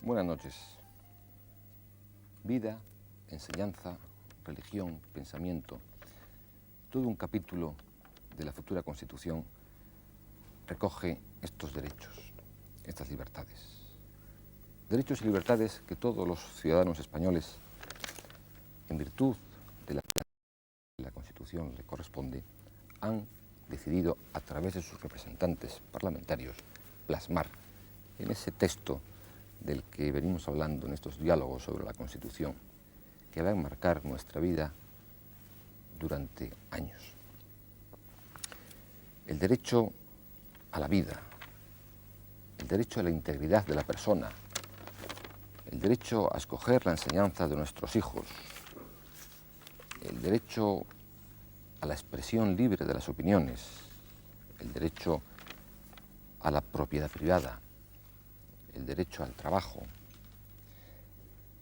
Buenas noches. Vida, enseñanza, religión, pensamiento. Todo un capítulo de la futura Constitución recoge estos derechos, estas libertades. Derechos y libertades que todos los ciudadanos españoles, en virtud de la Constitución le corresponde, han decidido a través de sus representantes parlamentarios plasmar en ese texto del que venimos hablando en estos diálogos sobre la Constitución, que va a enmarcar nuestra vida durante años. El derecho a la vida, el derecho a la integridad de la persona, el derecho a escoger la enseñanza de nuestros hijos, el derecho a la expresión libre de las opiniones, el derecho a la propiedad privada, el derecho al trabajo,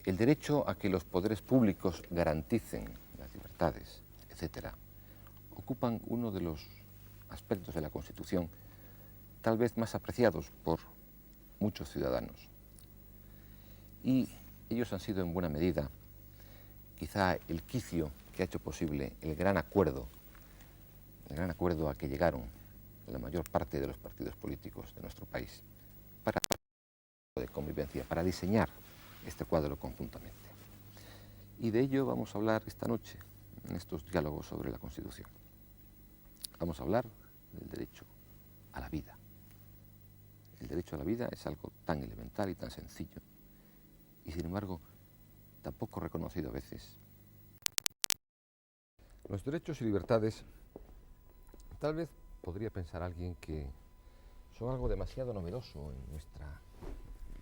el derecho a que los poderes públicos garanticen las libertades, etc., ocupan uno de los aspectos de la Constitución tal vez más apreciados por muchos ciudadanos. Y ellos han sido en buena medida quizá el quicio que ha hecho posible el gran acuerdo a que llegaron la mayor parte de los partidos políticos de nuestro país para de convivencia, para diseñar este cuadro conjuntamente. Y de ello vamos a hablar esta noche en estos diálogos sobre la Constitución. Vamos a hablar del derecho a la vida. El derecho a la vida es algo tan elemental y tan sencillo, y sin embargo tan poco reconocido a veces. Los derechos y libertades, tal vez podría pensar alguien que son algo demasiado novedoso en nuestra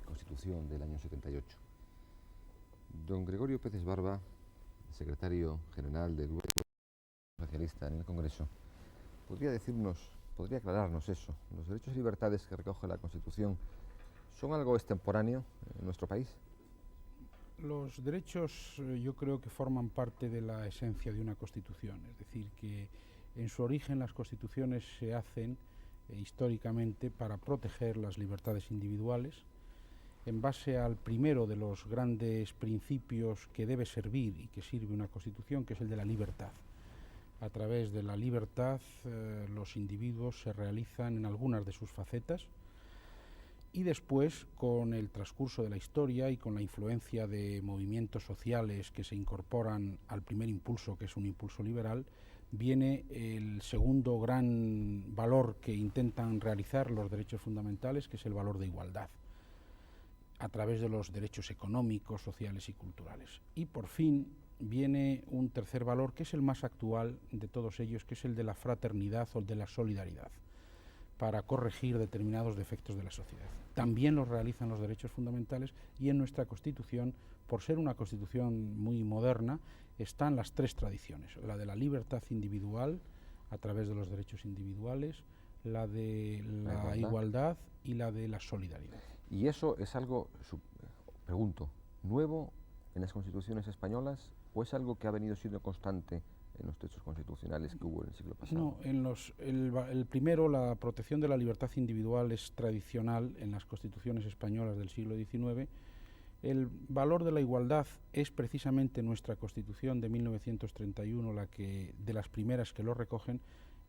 Constitución del año 78. Don Gregorio Pérez Barba, secretario general del Grupo Socialista en el Congreso, podría aclararnos eso. ¿Los derechos y libertades que recoge la Constitución son algo extemporáneo en nuestro país? Los derechos yo creo que forman parte de la esencia de una Constitución, es decir, que en su origen las Constituciones se hacen históricamente para proteger las libertades individuales en base al primero de los grandes principios que debe servir y que sirve una Constitución, que es el de la libertad. A través de la libertad los individuos se realizan en algunas de sus facetas, y después, con el transcurso de la historia y con la influencia de movimientos sociales que se incorporan al primer impulso, que es un impulso liberal, viene el segundo gran valor que intentan realizar los derechos fundamentales, que es el valor de igualdad, a través de los derechos económicos, sociales y culturales. Y por fin viene un tercer valor, que es el más actual de todos ellos, que es el de la fraternidad o el de la solidaridad, para corregir determinados defectos de la sociedad. También los realizan los derechos fundamentales, y en nuestra Constitución, por ser una Constitución muy moderna, están las tres tradiciones: la de la libertad individual a través de los derechos individuales, la de la igualdad y la de la solidaridad. ¿Y eso es algo, pregunto, nuevo en las constituciones españolas, o es algo que ha venido siendo constante en los textos constitucionales que hubo en el siglo pasado? No, el primero, la protección de la libertad individual, es tradicional en las constituciones españolas del siglo XIX. El valor de la igualdad es precisamente nuestra Constitución de 1931 de las primeras que lo recogen,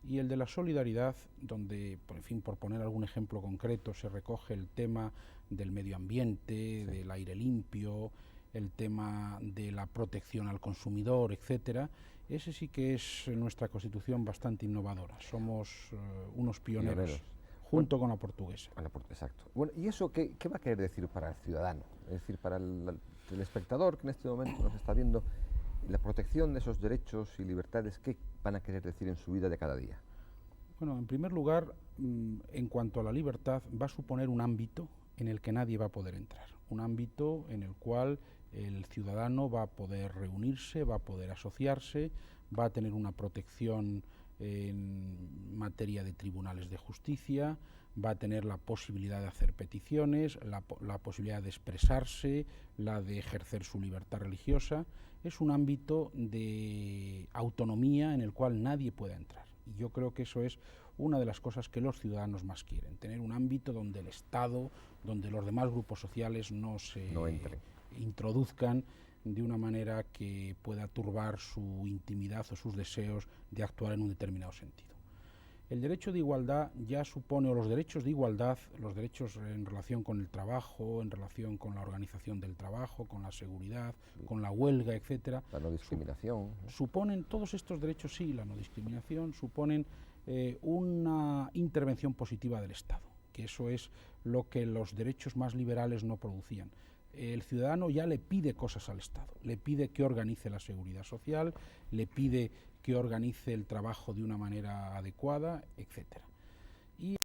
y el de la solidaridad, donde, por poner algún ejemplo concreto, se recoge el tema del medio ambiente, del aire limpio, el tema de la protección al consumidor, etcétera. Ese sí que es nuestra Constitución bastante innovadora. Somos unos pioneros, junto con la portuguesa. Exacto. Bueno, ¿y eso qué va a querer decir para el ciudadano? Es decir, para el espectador que en este momento nos está viendo, la protección de esos derechos y libertades, ¿qué van a querer decir en su vida de cada día? Bueno, en primer lugar, en cuanto a la libertad, va a suponer un ámbito en el que nadie va a poder entrar. Un ámbito en el cual el ciudadano va a poder reunirse, va a poder asociarse, va a tener una protección en materia de tribunales de justicia, va a tener la posibilidad de hacer peticiones, la posibilidad de expresarse, la de ejercer su libertad religiosa. Es un ámbito de autonomía en el cual nadie puede entrar. Y yo creo que eso es una de las cosas que los ciudadanos más quieren, tener un ámbito donde el Estado, donde los demás grupos sociales no se introduzcan de una manera que pueda turbar su intimidad o sus deseos de actuar en un determinado sentido. El derecho de igualdad ya supone, o los derechos de igualdad, los derechos en relación con el trabajo, en relación con la organización del trabajo, con la seguridad, con la huelga, etcétera. La no discriminación. Suponen, todos estos derechos, sí, la no discriminación, suponen una intervención positiva del Estado, que eso es lo que los derechos más liberales no producían. El ciudadano ya le pide cosas al Estado, le pide que organice la seguridad social, le pide que organice el trabajo de una manera adecuada, etcétera. Y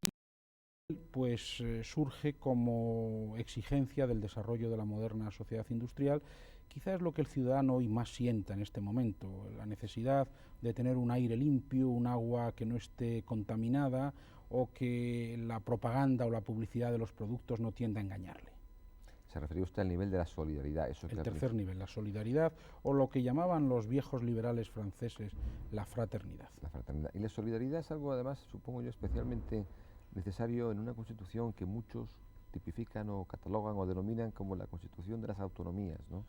pues surge como exigencia del desarrollo de la moderna sociedad industrial. Quizás es lo que el ciudadano hoy más sienta en este momento, la necesidad de tener un aire limpio, un agua que no esté contaminada o que la propaganda o la publicidad de los productos no tienda a engañarle. Se refería usted al nivel de la solidaridad. Eso el tercer nivel, la solidaridad, o lo que llamaban los viejos liberales franceses la fraternidad. La fraternidad. Y la solidaridad es algo, además, supongo yo, especialmente necesario en una constitución que muchos tipifican o catalogan o denominan como la constitución de las autonomías, ¿no?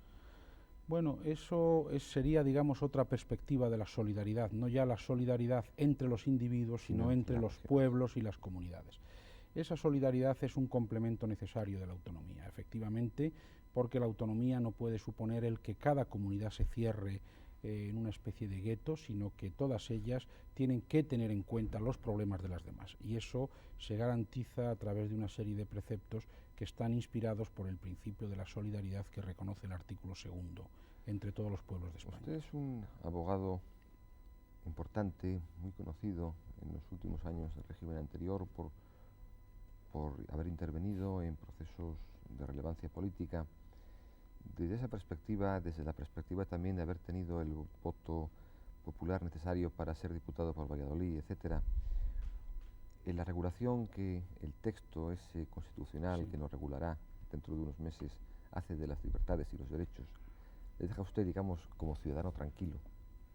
Bueno, eso sería, digamos, otra perspectiva de la solidaridad, no ya la solidaridad entre los individuos, sino entre los pueblos y las comunidades. Esa solidaridad es un complemento necesario de la autonomía, efectivamente, porque la autonomía no puede suponer el que cada comunidad se cierre en una especie de gueto, sino que todas ellas tienen que tener en cuenta los problemas de las demás. Y eso se garantiza a través de una serie de preceptos que están inspirados por el principio de la solidaridad que reconoce el artículo 2 entre todos los pueblos de España. Usted es un abogado importante, muy conocido en los últimos años del régimen anterior por haber intervenido en procesos de relevancia política. Desde esa perspectiva, desde la perspectiva también de haber tenido el voto popular necesario para ser diputado por Valladolid, etcétera, en la regulación que el texto ese constitucional que nos regulará dentro de unos meses hace de las libertades y los derechos, ¿le deja a usted, digamos, como ciudadano tranquilo?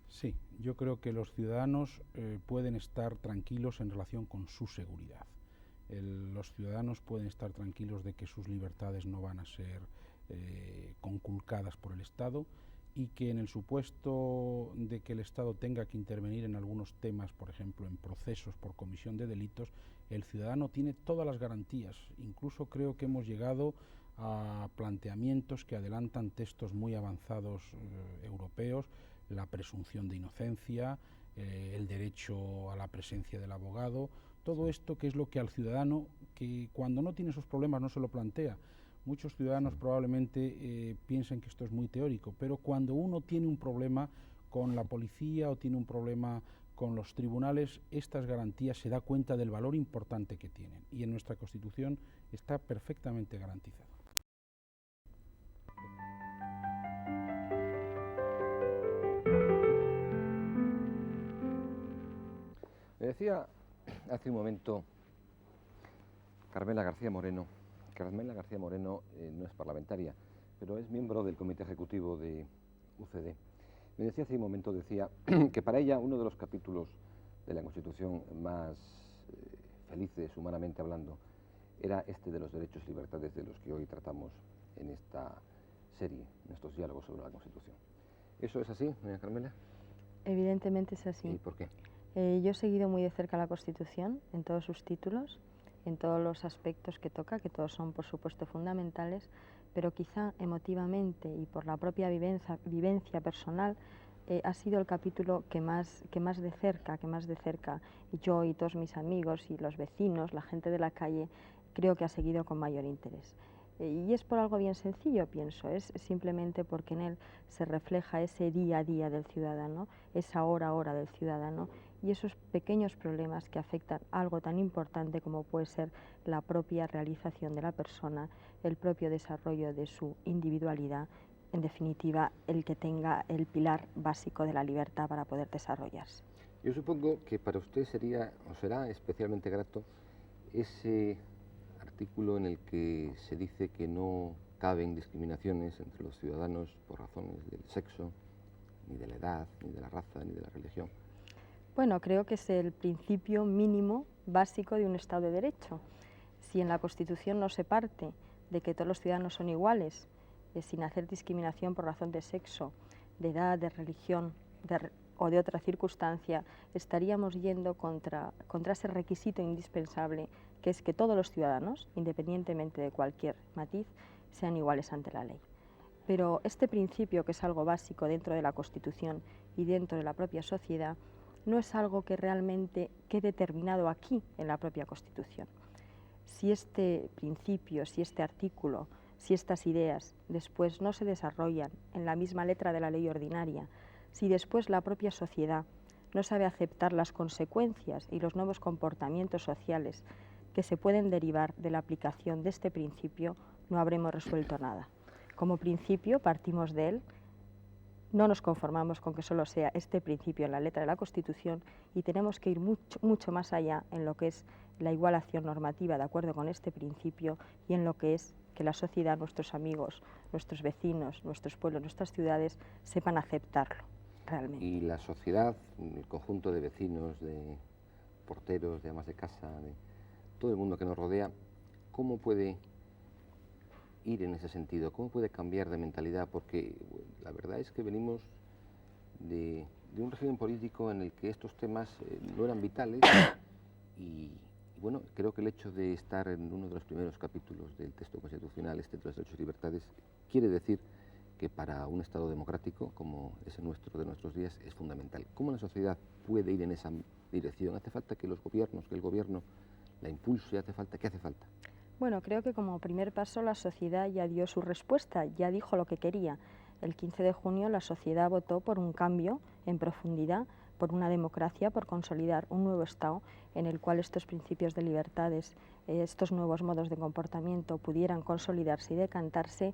Sí, yo creo que los ciudadanos pueden estar tranquilos en relación con su seguridad. Los ciudadanos pueden estar tranquilos de que sus libertades no van a ser conculcadas por el Estado y que en el supuesto de que el Estado tenga que intervenir en algunos temas, por ejemplo en procesos por comisión de delitos, el ciudadano tiene todas las garantías. Incluso creo que hemos llegado a planteamientos que adelantan textos muy avanzados europeos, la presunción de inocencia, el derecho a la presencia del abogado, todo esto que es lo que al ciudadano, que cuando no tiene esos problemas no se lo plantea. Muchos ciudadanos probablemente piensen que esto es muy teórico, pero cuando uno tiene un problema con la policía o tiene un problema con los tribunales, estas garantías se da cuenta del valor importante que tienen y en nuestra Constitución está perfectamente garantizado. Me decía hace un momento Carmela García Moreno. Carmela García Moreno no es parlamentaria, pero es miembro del comité ejecutivo de UCD. Me decía hace un momento, decía que para ella uno de los capítulos de la Constitución más felices, humanamente hablando, era este de los derechos y libertades de los que hoy tratamos en esta serie, en estos diálogos sobre la Constitución. ¿Eso es así, doña Carmela? Evidentemente es así. ¿Y por qué? Yo he seguido muy de cerca la Constitución en todos sus títulos, en todos los aspectos que toca, que todos son por supuesto fundamentales, pero quizá emotivamente y por la propia vivencia personal ha sido el capítulo que más de cerca, yo y todos mis amigos y los vecinos, la gente de la calle, creo que ha seguido con mayor interés. Y es por algo bien sencillo, pienso, es simplemente porque en él se refleja ese día a día del ciudadano, esa hora a hora del ciudadano y esos pequeños problemas que afectan algo tan importante como puede ser la propia realización de la persona, el propio desarrollo de su individualidad, en definitiva, el que tenga el pilar básico de la libertad para poder desarrollarse. Yo supongo que para usted sería o será especialmente grato ese artículo en el que se dice que no caben discriminaciones entre los ciudadanos por razones del sexo, ni de la edad, ni de la raza, ni de la religión. Bueno, creo que es el principio mínimo básico de un Estado de Derecho. Si en la Constitución no se parte de que todos los ciudadanos son iguales, sin hacer discriminación por razón de sexo, de edad, de religión o de otra circunstancia, estaríamos yendo contra ese requisito indispensable, que es que todos los ciudadanos, independientemente de cualquier matiz, sean iguales ante la ley. Pero este principio, que es algo básico dentro de la Constitución y dentro de la propia sociedad, no es algo que realmente quede determinado aquí en la propia Constitución. Si este principio, si este artículo, si estas ideas después no se desarrollan en la misma letra de la ley ordinaria, si después la propia sociedad no sabe aceptar las consecuencias y los nuevos comportamientos sociales que se pueden derivar de la aplicación de este principio, no habremos resuelto nada. Como principio partimos de él. No nos conformamos con que solo sea este principio en la letra de la Constitución y tenemos que ir mucho más allá en lo que es la igualación normativa de acuerdo con este principio y en lo que es que la sociedad, nuestros amigos, nuestros vecinos, nuestros pueblos, nuestras ciudades sepan aceptarlo realmente. Y la sociedad, el conjunto de vecinos, de porteros, de amas de casa, de todo el mundo que nos rodea, ¿cómo puede ir en ese sentido? ¿Cómo puede cambiar de mentalidad? Porque la verdad es que venimos de un régimen político en el que estos temas no eran vitales y bueno, creo que el hecho de estar en uno de los primeros capítulos del texto constitucional, de los derechos y libertades, quiere decir que para un Estado democrático como es el nuestro de nuestros días es fundamental. ¿Cómo la sociedad puede ir en esa dirección? ¿Hace falta que los gobiernos, que el gobierno la impulse? ¿Qué hace falta? Bueno, creo que como primer paso la sociedad ya dio su respuesta, ya dijo lo que quería. El 15 de junio la sociedad votó por un cambio en profundidad, por una democracia, por consolidar un nuevo Estado en el cual estos principios de libertades, estos nuevos modos de comportamiento pudieran consolidarse y decantarse.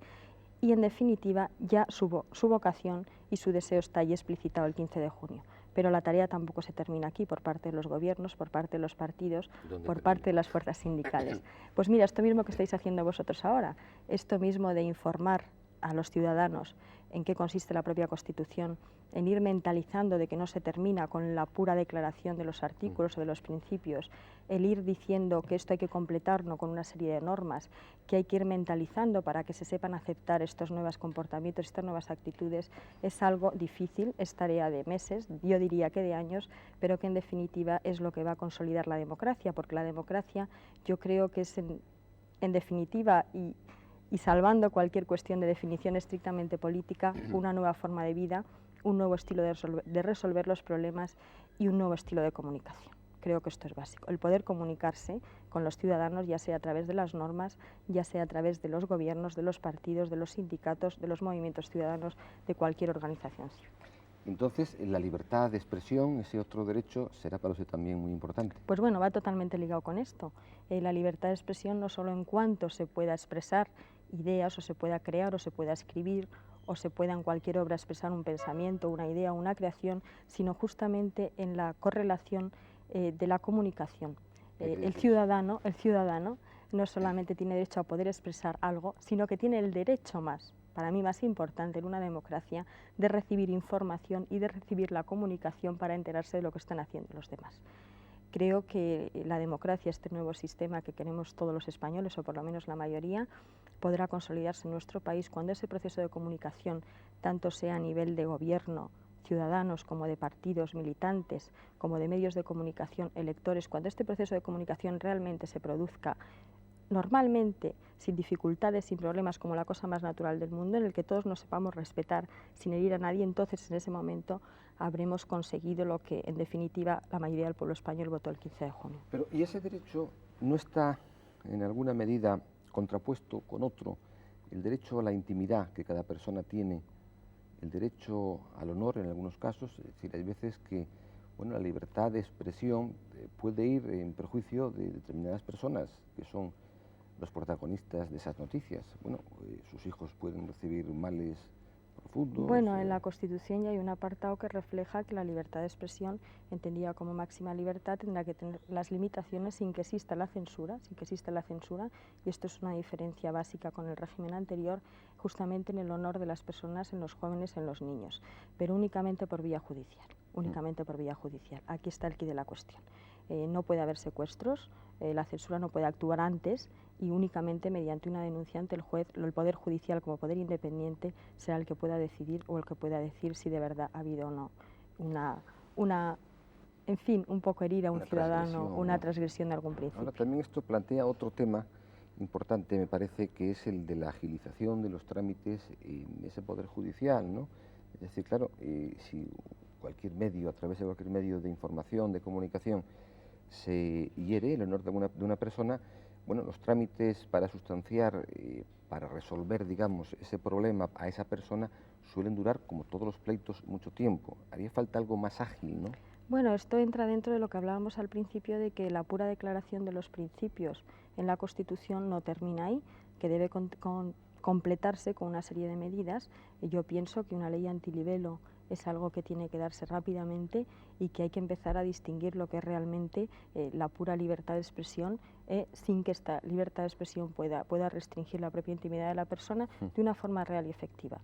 Y en definitiva ya su vocación y su deseo está ahí explicitado el 15 de junio. Pero la tarea tampoco se termina aquí por parte de los gobiernos, por parte de los partidos, por parte de las fuerzas sindicales. Pues mira, esto mismo que estáis haciendo vosotros ahora, esto mismo de informar a los ciudadanos en qué consiste la propia Constitución, en ir mentalizando de que no se termina con la pura declaración de los artículos o de los principios, el ir diciendo que esto hay que completarlo con una serie de normas, que hay que ir mentalizando para que se sepan aceptar estos nuevos comportamientos, estas nuevas actitudes, es algo difícil, es tarea de meses, yo diría que de años, pero que en definitiva es lo que va a consolidar la democracia, porque la democracia yo creo que es en definitiva y salvando cualquier cuestión de definición estrictamente política, una nueva forma de vida, un nuevo estilo de resolver los problemas y un nuevo estilo de comunicación. Creo que esto es básico, el poder comunicarse con los ciudadanos, ya sea a través de las normas, ya sea a través de los gobiernos, de los partidos, de los sindicatos, de los movimientos ciudadanos, de cualquier organización civil. Entonces, la libertad de expresión, ese otro derecho, será para usted también muy importante. Pues bueno, va totalmente ligado con esto. La libertad de expresión no solo en cuanto se pueda expresar ideas o se pueda crear o se pueda escribir o se pueda en cualquier obra expresar un pensamiento, una idea, una creación, sino justamente en la correlación de la comunicación. El ciudadano no solamente tiene derecho a poder expresar algo, sino que tiene el derecho más, para mí más importante en una democracia, de recibir información y de recibir la comunicación para enterarse de lo que están haciendo los demás. Creo que la democracia, este nuevo sistema que queremos todos los españoles, o por lo menos la mayoría, podrá consolidarse en nuestro país cuando ese proceso de comunicación, tanto sea a nivel de gobierno, ciudadanos, como de partidos, militantes, como de medios de comunicación, electores, cuando este proceso de comunicación realmente se produzca normalmente, sin dificultades, sin problemas, como la cosa más natural del mundo, en el que todos nos sepamos respetar sin herir a nadie, entonces en ese momento habremos conseguido lo que en definitiva la mayoría del pueblo español votó el 15 de junio. Pero ¿y ese derecho no está en alguna medida contrapuesto con otro? El derecho a la intimidad que cada persona tiene, el derecho al honor en algunos casos, es decir, hay veces que bueno, la libertad de expresión puede ir en perjuicio de determinadas personas que son los protagonistas de esas noticias. Bueno, sus hijos pueden recibir males profundos. Bueno, en la Constitución ya hay un apartado que refleja que la libertad de expresión, entendida como máxima libertad, tendrá que tener las limitaciones sin que exista la censura, y esto es una diferencia básica con el régimen anterior, justamente en el honor de las personas, en los jóvenes, en los niños, pero únicamente por vía judicial. únicamente por vía judicial. Aquí está el quid de la cuestión. No puede haber secuestros, la censura no puede actuar antes y únicamente mediante una denuncia ante el juez, el Poder Judicial como poder independiente será el que pueda decidir o el que pueda decir si de verdad ha habido o no en fin, un poco herir a un ciudadano, una transgresión de algún principio. Ahora también esto plantea otro tema importante, me parece, que es el de la agilización de los trámites en ese Poder Judicial, ¿no? Es decir, claro, si cualquier medio, a través de cualquier medio de información, de comunicación, se hiere el honor de una persona, bueno, los trámites para sustanciar, para resolver, digamos, ese problema a esa persona suelen durar, como todos los pleitos, mucho tiempo. Haría falta algo más ágil, ¿no? Bueno, esto entra dentro de lo que hablábamos al principio de que la pura declaración de los principios en la Constitución no termina ahí, que debe completarse con una serie de medidas. Y yo pienso que una ley antilibelo es algo que tiene que darse rápidamente y que hay que empezar a distinguir lo que es realmente la pura libertad de expresión sin que esta libertad de expresión pueda restringir la propia intimidad de la persona de una forma real y efectiva.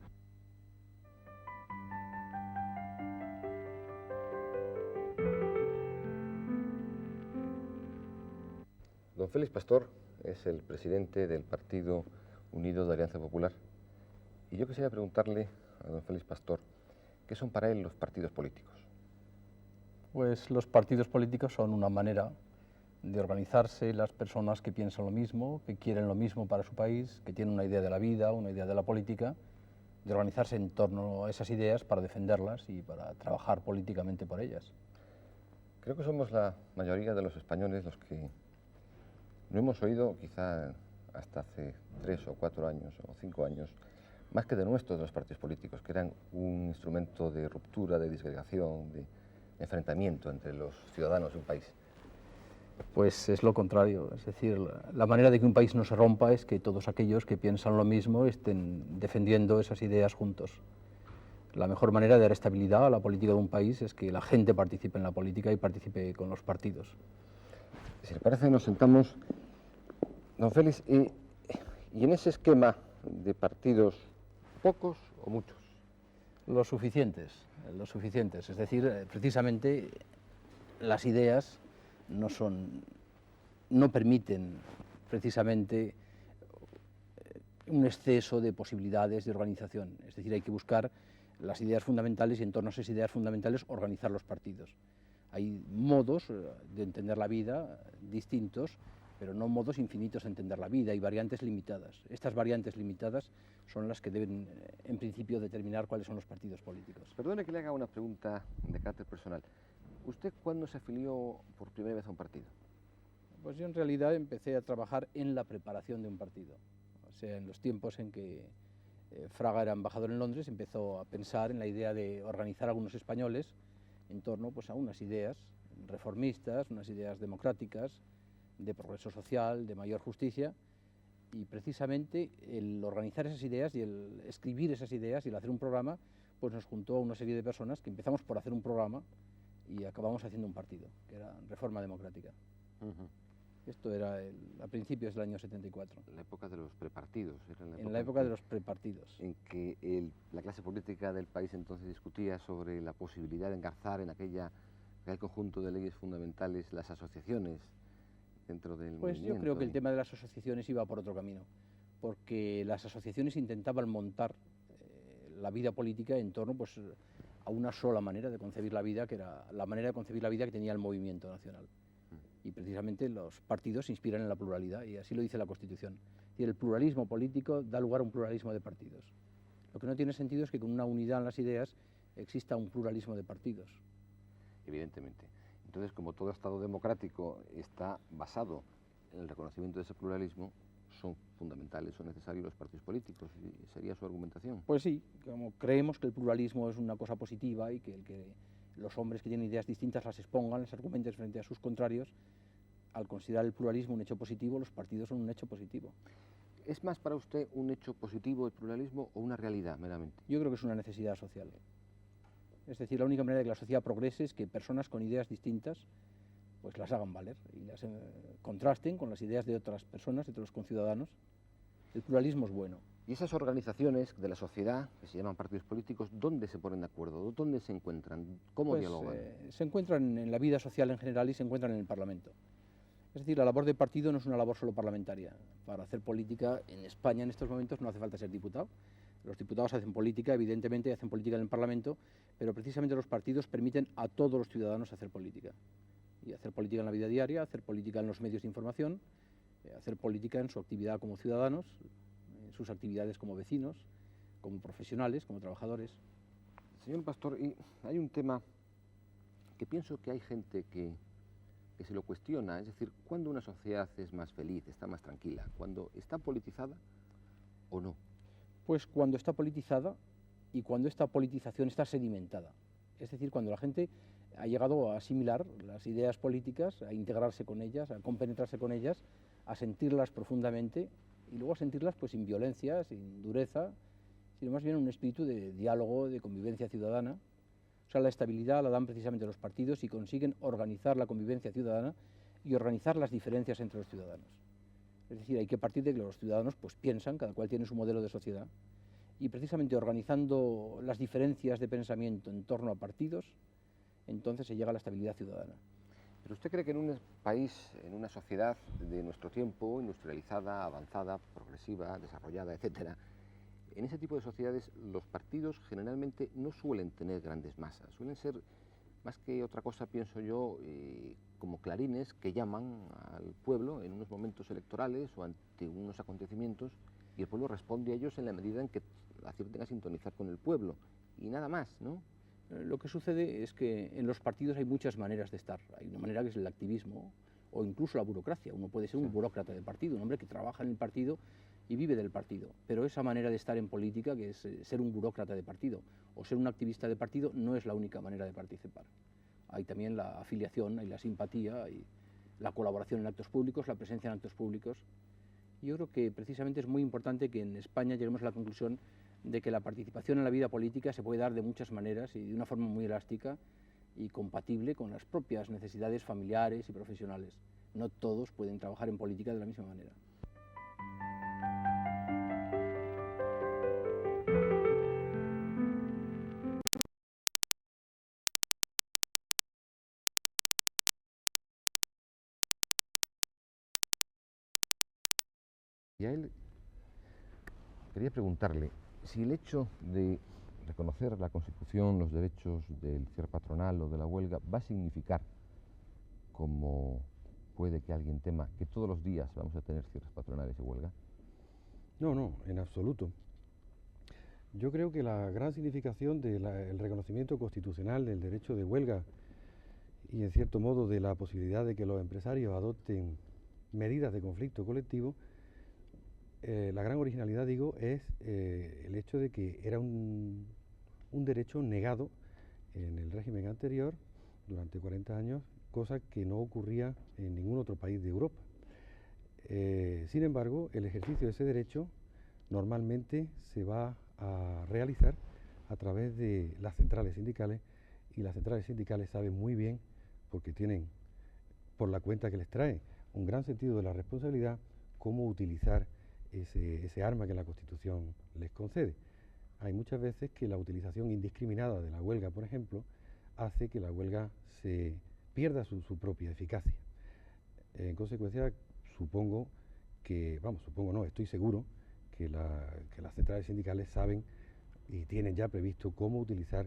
Don Félix Pastor es el presidente del Partido Unido de Alianza Popular. Y yo quisiera preguntarle a don Félix Pastor, ¿qué son para él los partidos políticos? Pues los partidos políticos son una manera de organizarse las personas que piensan lo mismo, que quieren lo mismo para su país, que tienen una idea de la vida, una idea de la política, de organizarse en torno a esas ideas para defenderlas y para trabajar políticamente por ellas. Creo que somos la mayoría de los españoles los que no hemos oído, quizá hasta hace 3 o 4 años o 5 años, más que de nuestros de los partidos políticos, que eran un instrumento de ruptura, de disgregación, de enfrentamiento entre los ciudadanos de un país. Pues es lo contrario, es decir, la manera de que un país no se rompa es que todos aquellos que piensan lo mismo estén defendiendo esas ideas juntos. La mejor manera de dar estabilidad a la política de un país es que la gente participe en la política y participe con los partidos. Si le parece, nos sentamos. Don Félix, ¿y en ese esquema de partidos, pocos o muchos? Los suficientes, es decir, precisamente las ideas no permiten precisamente un exceso de posibilidades de organización, es decir, hay que buscar las ideas fundamentales y en torno a esas ideas fundamentales organizar los partidos. Hay modos de entender la vida distintos, pero no modos infinitos de entender la vida, hay variantes limitadas. Estas variantes limitadas son las que deben, en principio, determinar cuáles son los partidos políticos. Perdone que le haga una pregunta de carácter personal. ¿Usted cuándo se afilió por primera vez a un partido? Pues yo en realidad empecé a trabajar en la preparación de un partido. O sea, en los tiempos en que Fraga era embajador en Londres, empezó a pensar en la idea de organizar a algunos españoles en torno pues, a unas ideas reformistas, unas ideas democráticas, de progreso social, de mayor justicia, y precisamente el organizar esas ideas y el escribir esas ideas y el hacer un programa, pues nos juntó a una serie de personas que empezamos por hacer un programa y acabamos haciendo un partido, que era Reforma Democrática. Esto era a principios del año 74. La época de los prepartidos. En la época de los prepartidos. En que la clase política del país entonces discutía sobre la posibilidad de engarzar en aquel conjunto de leyes fundamentales las asociaciones dentro del movimiento. Pues yo creo que el tema de las asociaciones iba por otro camino, porque las asociaciones intentaban montar la vida política en torno pues, a una sola manera de concebir la vida, que era la manera de concebir la vida que tenía el movimiento nacional. Y precisamente los partidos se inspiran en la pluralidad, y así lo dice la Constitución. Y el pluralismo político da lugar a un pluralismo de partidos. Lo que no tiene sentido es que con una unidad en las ideas exista un pluralismo de partidos. Evidentemente. Entonces, como todo Estado democrático está basado en el reconocimiento de ese pluralismo, son fundamentales, son necesarios los partidos políticos, y sería su argumentación. Pues sí, como creemos que el pluralismo es una cosa positiva y que los hombres que tienen ideas distintas las expongan, las argumenten frente a sus contrarios, al considerar el pluralismo un hecho positivo, los partidos son un hecho positivo. ¿Es más para usted un hecho positivo el pluralismo o una realidad meramente? Yo creo que es una necesidad social. Es decir, la única manera de que la sociedad progrese es que personas con ideas distintas pues las hagan valer y las contrasten con las ideas de otras personas, de otros conciudadanos. El pluralismo es bueno. Y esas organizaciones de la sociedad, que se llaman partidos políticos, ¿dónde se ponen de acuerdo? ¿Dónde se encuentran? ¿Cómo Pues, dialogan? Se encuentran en la vida social en general y se encuentran en el Parlamento. Es decir, la labor de partido no es una labor solo parlamentaria. Para hacer política en España en estos momentos no hace falta ser diputado. Los diputados hacen política, evidentemente hacen política en el Parlamento, pero precisamente los partidos permiten a todos los ciudadanos hacer política. Y hacer política en la vida diaria, hacer política en los medios de información, hacer política en su actividad como ciudadanos, en sus actividades como vecinos, como profesionales, como trabajadores. Señor Pastor, y hay un tema que pienso que hay gente que se lo cuestiona, es decir, ¿cuándo una sociedad es más feliz, está más tranquila? ¿Cuando está politizada o no? Pues cuando está politizada y cuando esta politización está sedimentada. Es decir, cuando la gente ha llegado a asimilar las ideas políticas, a integrarse con ellas, a compenetrarse con ellas, a sentirlas profundamente y luego a sentirlas pues sin violencia, sin dureza, sino más bien un espíritu de diálogo, de convivencia ciudadana. O sea, la estabilidad la dan precisamente los partidos y consiguen organizar la convivencia ciudadana y organizar las diferencias entre los ciudadanos. Es decir, hay que partir de que los ciudadanos pues piensan, cada cual tiene su modelo de sociedad, y precisamente organizando las diferencias de pensamiento en torno a partidos, entonces se llega a la estabilidad ciudadana. ¿Pero usted cree que en un país, en una sociedad de nuestro tiempo, industrializada, avanzada, progresiva, desarrollada, etcétera, en ese tipo de sociedades los partidos generalmente no suelen tener grandes masas, suelen ser, más que otra cosa, pienso yo, como clarines que llaman al pueblo en unos momentos electorales o ante unos acontecimientos y el pueblo responde a ellos en la medida en que acierten a sintonizar con el pueblo y nada más, ¿no? Lo que sucede es que en los partidos hay muchas maneras de estar. Hay una manera que es el activismo o incluso la burocracia. Uno puede ser un burócrata de partido, un hombre que trabaja en el partido y vive del partido. Pero esa manera de estar en política, que es ser un burócrata de partido o ser un activista de partido, no es la única manera de participar. Hay también la afiliación, hay la simpatía, hay la colaboración en actos públicos, la presencia en actos públicos. Yo creo que precisamente es muy importante que en España lleguemos a la conclusión de que la participación en la vida política se puede dar de muchas maneras y de una forma muy elástica y compatible con las propias necesidades familiares y profesionales. No todos pueden trabajar en política de la misma manera. Y a él quería preguntarle si el hecho de reconocer la Constitución, los derechos del cierre patronal o de la huelga, va a significar, como puede que alguien tema, que todos los días vamos a tener cierres patronales y huelga. No, no, en absoluto. Yo creo que la gran significación del reconocimiento constitucional del derecho de huelga y, en cierto modo, de la posibilidad de que los empresarios adopten medidas de conflicto colectivo, la gran originalidad, digo, es el hecho de que era un derecho negado en el régimen anterior durante 40 años, cosa que no ocurría en ningún otro país de Europa. Sin embargo, el ejercicio de ese derecho normalmente se va a realizar a través de las centrales sindicales, y las centrales sindicales saben muy bien, porque tienen por la cuenta que les trae un gran sentido de la responsabilidad, cómo utilizar ese arma que la Constitución les concede. Hay muchas veces que la utilización indiscriminada de la huelga, por ejemplo, hace que la huelga se pierda su propia eficacia. En consecuencia, supongo no, estoy seguro que las centrales sindicales saben y tienen ya previsto cómo utilizar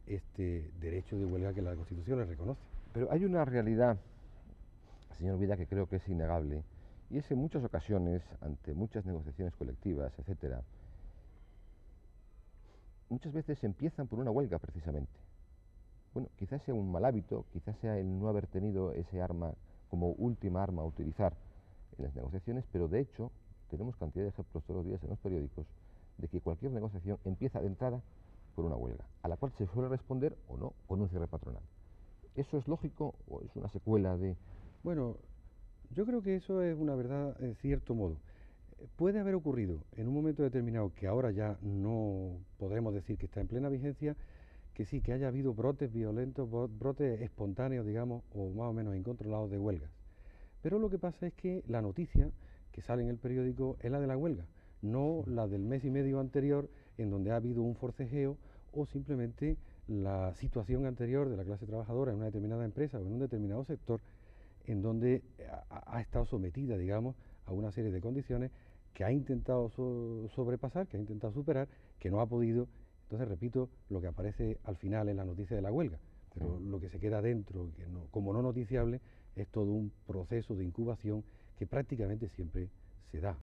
este derecho de huelga que la Constitución les reconoce. Pero hay una realidad, señor Vida, que creo que es innegable, y es en muchas ocasiones, ante muchas negociaciones colectivas, etcétera, muchas veces empiezan por una huelga precisamente. Bueno, quizás sea un mal hábito, quizás sea el no haber tenido ese arma como última arma a utilizar en las negociaciones, pero de hecho tenemos cantidad de ejemplos todos los días en los periódicos de que cualquier negociación empieza de entrada por una huelga, a la cual se suele responder o no con un cierre patronal. ¿Eso es lógico o es una secuela de...? Bueno, yo creo que eso es una verdad en cierto modo. Puede haber ocurrido en un momento determinado, que ahora ya no podremos decir que está en plena vigencia, que sí, que haya habido brotes violentos, brotes espontáneos, digamos, o más o menos incontrolados de huelgas. Pero lo que pasa es que la noticia que sale en el periódico es la de la huelga, no la del mes y medio anterior, en donde ha habido un forcejeo o simplemente la situación anterior de la clase trabajadora en una determinada empresa o en un determinado sector, en donde ha estado sometida, digamos, a una serie de condiciones que ha intentado sobrepasar, que ha intentado superar, que no ha podido. Entonces, repito, lo que aparece al final en la noticia de la huelga, pero lo que se queda dentro, que no, como no noticiable, es todo un proceso de incubación que prácticamente siempre se da.